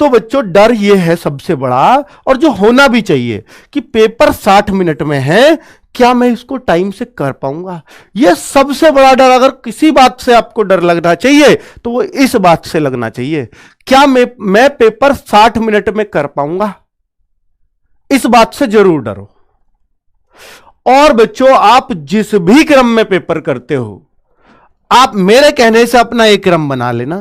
तो बच्चों डर ये है सबसे बड़ा, और जो होना भी चाहिए, कि पेपर 60 मिनट में है, क्या मैं इसको टाइम से कर पाऊंगा। यह सबसे बड़ा डर, अगर किसी बात से आपको डर लगना चाहिए तो वो इस बात से लगना चाहिए, क्या मैं पेपर 60 मिनट में कर पाऊंगा। इस बात से जरूर डरो। और बच्चों आप जिस भी क्रम में पेपर करते हो, आप मेरे कहने से अपना एक क्रम बना लेना।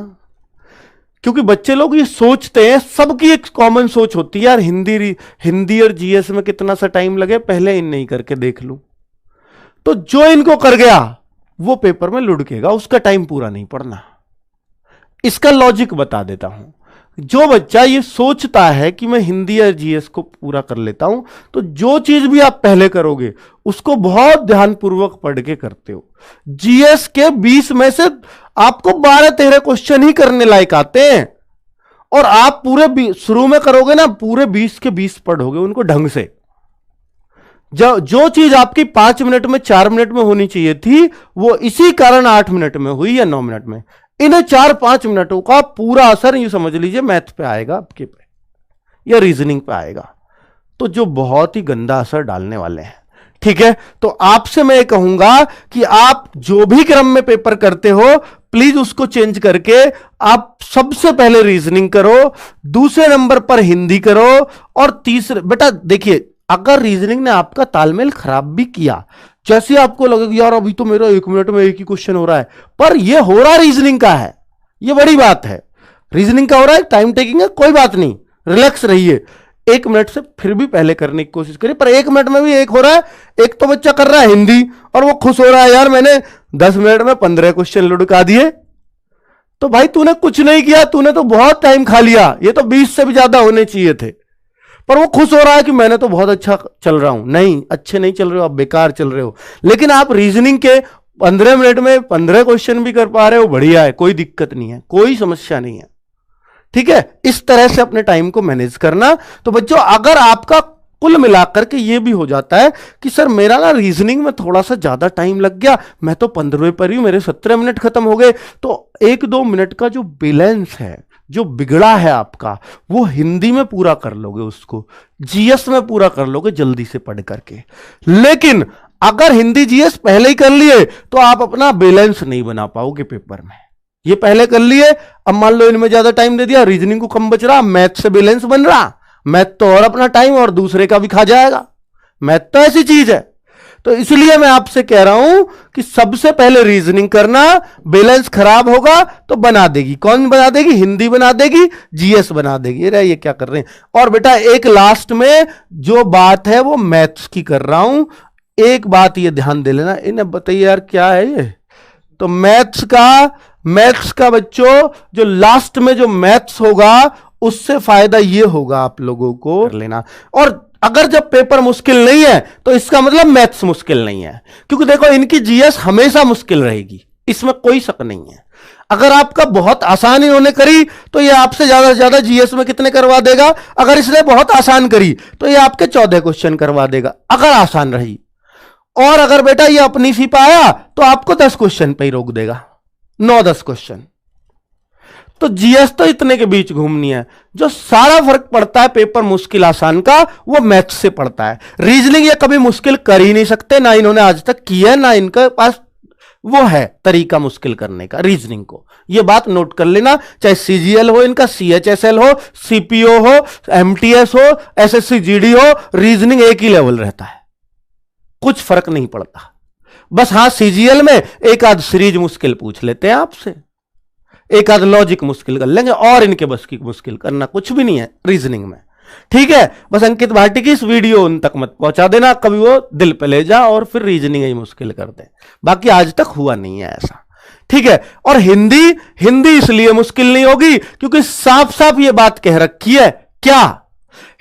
क्योंकि बच्चे लोग ये सोचते हैं, सबकी एक कॉमन सोच होती है, यार हिंदी और जीएस में कितना सा टाइम लगे, पहले इन नहीं करके देख लूं। तो जो इनको कर गया वो पेपर में लुढ़केगा, उसका टाइम पूरा नहीं पड़ना। इसका लॉजिक बता देता हूं। जो बच्चा ये सोचता है कि मैं हिंदी या जीएस को पूरा कर लेता हूं, तो जो चीज भी आप पहले करोगे उसको बहुत ध्यानपूर्वक पढ़ के करते हो। जीएस के 20 में से आपको 12-13 क्वेश्चन ही करने लायक आते हैं, और आप पूरे शुरू में करोगे ना, पूरे 20 के 20 पढ़ोगे उनको ढंग से। जो चीज आपकी 5 मिनट में 4 मिनट में होनी चाहिए थी, वो इसी कारण 8 मिनट में हुई या 9 मिनट में। इन्हें 4-5 मिनटों का पूरा असर यूं समझ लीजिए मैथ पे आएगा आपके पे, या रीजनिंग पे आएगा, तो जो बहुत ही गंदा असर डालने वाले हैं। ठीक है, तो आपसे मैं कहूंगा कि आप जो भी क्रम में पेपर करते हो, प्लीज उसको चेंज करके आप सबसे पहले रीजनिंग करो, दूसरे नंबर पर हिंदी करो, और तीसरे, बेटा देखिए, अगर रीजनिंग ने आपका तालमेल खराब भी किया, जैसे आपको लगे यार अभी तो मेरा 1 मिनट में एक ही क्वेश्चन हो रहा है, पर यह हो रहा रीजनिंग का है, यह बड़ी बात है। रीजनिंग का हो रहा है, टाइम टेकिंग है, कोई बात नहीं, रिलैक्स रहिए। 1 मिनट से फिर भी पहले करने की कोशिश करिए, पर 1 मिनट में भी एक हो रहा है। एक तो बच्चा कर रहा है हिंदी और वो खुश हो रहा है, यार मैंने 10 मिनट में 15 क्वेश्चन लुढ़का दिए। तो भाई तूने कुछ नहीं किया, तूने तो बहुत टाइम खा लिया, ये तो 20 से भी ज्यादा होने चाहिए थे। पर वो खुश हो रहा है कि मैंने तो बहुत अच्छा चल रहा हूं। नहीं, अच्छे नहीं चल रहे हो आप, बेकार चल रहे हो। लेकिन आप रीजनिंग के 15 मिनट में 15 क्वेश्चन भी कर पा रहे हो, बढ़िया है, कोई दिक्कत नहीं है, कोई समस्या नहीं है। ठीक है, इस तरह से अपने टाइम को मैनेज करना। तो बच्चों अगर आपका कुल मिलाकर के ये भी हो जाता है कि सर मेरा ना रीजनिंग में थोड़ा सा ज्यादा टाइम लग गया, मैं तो 15वें पर ही हूं, मेरे 17 मिनट खत्म हो गए, तो 1-2 मिनट का जो बैलेंस है, जो बिगड़ा है आपका, वो हिंदी में पूरा कर लोगे, उसको जीएस में पूरा कर लोगे जल्दी से पढ़ करके। लेकिन अगर हिंदी जीएस पहले ही कर लिए तो आप अपना बैलेंस नहीं बना पाओगे पेपर में। ये पहले कर लिए, अब मान लो इनमें ज्यादा टाइम दे दिया, रीजनिंग को कम बच रहा, मैथ से बैलेंस बन रहा, मैथ तो और अपना टाइम और दूसरे का भी खा जाएगा। मैथ तो ऐसी चीज है। तो इसलिए मैं आपसे कह रहा हूं कि सबसे पहले रीजनिंग करना, बैलेंस खराब होगा तो बना देगी। कौन बना देगी? हिंदी बना देगी, जीएस बना देगी। ये क्या कर रहे हैं। और बेटा एक लास्ट में जो बात है वो मैथ्स की कर रहा हूं, एक बात ये ध्यान दे लेना। इन्हें बताइए यार क्या है ये। तो मैथ्स का बच्चों जो लास्ट में जो मैथ्स होगा उससे फायदा ये होगा आप लोगों को कर लेना। और अगर जब पेपर मुश्किल नहीं है तो इसका मतलब मैथ्स मुश्किल नहीं है, क्योंकि देखो इनकी जीएस हमेशा मुश्किल रहेगी, इसमें कोई शक नहीं है। अगर आपका बहुत आसान इन्होंने करी तो ये आपसे ज्यादा से ज्यादा जीएस में कितने करवा देगा। अगर इसने बहुत आसान करी तो ये आपके 14 क्वेश्चन करवा देगा, अगर आसान रही। और अगर बेटा ये अपनी सी पाया तो आपको 10 क्वेश्चन पे ही रोक देगा, 9-10 क्वेश्चन। तो जीएस तो इतने के बीच घूमनी है। जो सारा फर्क पड़ता है पेपर मुश्किल आसान का, वो मैथ्स से पड़ता है। रीजनिंग ये कभी मुश्किल कर ही नहीं सकते, ना इन्होंने आज तक किया, ना इनके पास वो है तरीका मुश्किल करने का रीजनिंग को। ये बात नोट कर लेना, चाहे सीजीएल हो इनका, सीएचएसएल हो, सीपीओ हो, एमटीएस हो, एसएससी जीडी हो, रीजनिंग एक ही लेवल रहता है, कुछ फर्क नहीं पड़ता। बस हाँ सीजीएल में एक आध सीरीज मुश्किल पूछ लेते हैं आपसे, एक आध लॉजिक मुश्किल कर लेंगे, और इनके बस की मुश्किल करना कुछ भी नहीं है रीजनिंग में। ठीक है, बस अंकित भाटी की इस वीडियो उन तक मत पहुंचा देना, कभी वो दिल पे ले जा और फिर रीजनिंग ही मुश्किल कर दे। बाकी आज तक हुआ नहीं है ऐसा। ठीक है, और हिंदी इसलिए मुश्किल नहीं होगी क्योंकि साफ साफ ये बात कह रखी है। क्या?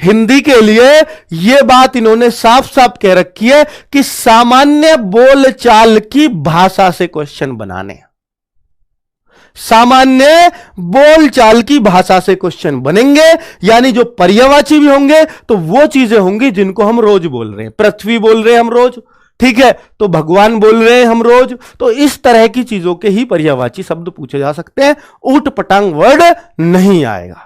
हिंदी के लिए यह बात इन्होंने साफ साफ कह रखी है कि सामान्य बोलचाल की भाषा से क्वेश्चन बनाने, सामान्य बोलचाल की भाषा से क्वेश्चन बनेंगे। यानी जो पर्यायवाची भी होंगे तो वो चीजें होंगी जिनको हम रोज बोल रहे हैं। पृथ्वी बोल रहे हैं हम रोज, ठीक है, तो भगवान बोल रहे हैं हम रोज। तो इस तरह की चीजों के ही पर्यायवाची शब्द पूछे जा सकते हैं, ऊट पटांग वर्ड नहीं आएगा।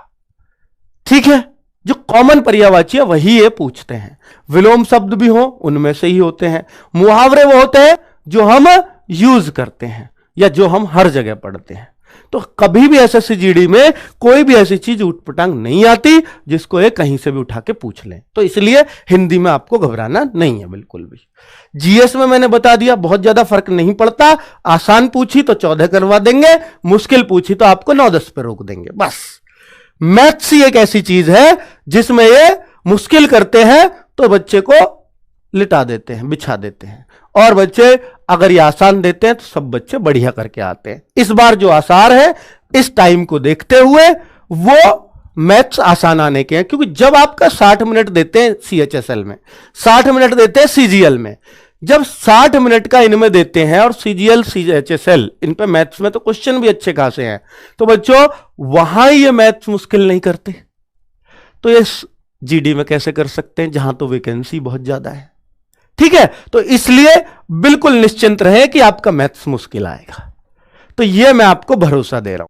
ठीक है, जो कॉमन पर्यायवाची है वही ये पूछते हैं। विलोम शब्द भी हो उनमें से ही होते हैं। मुहावरे वो होते हैं जो हम यूज करते हैं या जो हम हर जगह पढ़ते हैं। तो कभी भी एसएससी जीडी में कोई भी ऐसी चीज ऊटपटांग नहीं आती जिसको ये कहीं से भी उठा के पूछ लें। तो इसलिए हिंदी में आपको घबराना नहीं है बिल्कुल भी। जीएस में मैंने बता दिया बहुत ज्यादा फर्क नहीं पड़ता। आसान पूछी तो 14 करवा देंगे, मुश्किल पूछी तो आपको 9-10 पे रोक देंगे बस। मैथ्स ही एक ऐसी चीज है जिसमें ये मुश्किल करते हैं तो बच्चे को लिटा देते हैं, बिछा देते हैं, और बच्चे अगर ये आसान देते हैं तो सब बच्चे बढ़िया करके आते हैं। इस बार जो आसार है इस टाइम को देखते हुए वो मैथ्स आसान आने के हैं, क्योंकि जब आपका 60 मिनट देते हैं सीएचएसएल में, 60 मिनट देते हैं सीजीएल में, जब 60 मिनट का इनमें देते हैं और सीजीएल सीएचएसएल इन पे मैथ्स में तो क्वेश्चन भी अच्छे खासे हैं, तो बच्चों वहां ये मैथ्स मुश्किल नहीं करते, तो ये जीडी में कैसे कर सकते हैं जहां तो वैकेंसी बहुत ज्यादा है। ठीक है, तो इसलिए बिल्कुल निश्चिंत रहे कि आपका मैथ्स मुश्किल आएगा। तो यह मैं आपको भरोसा दे रहा हूं।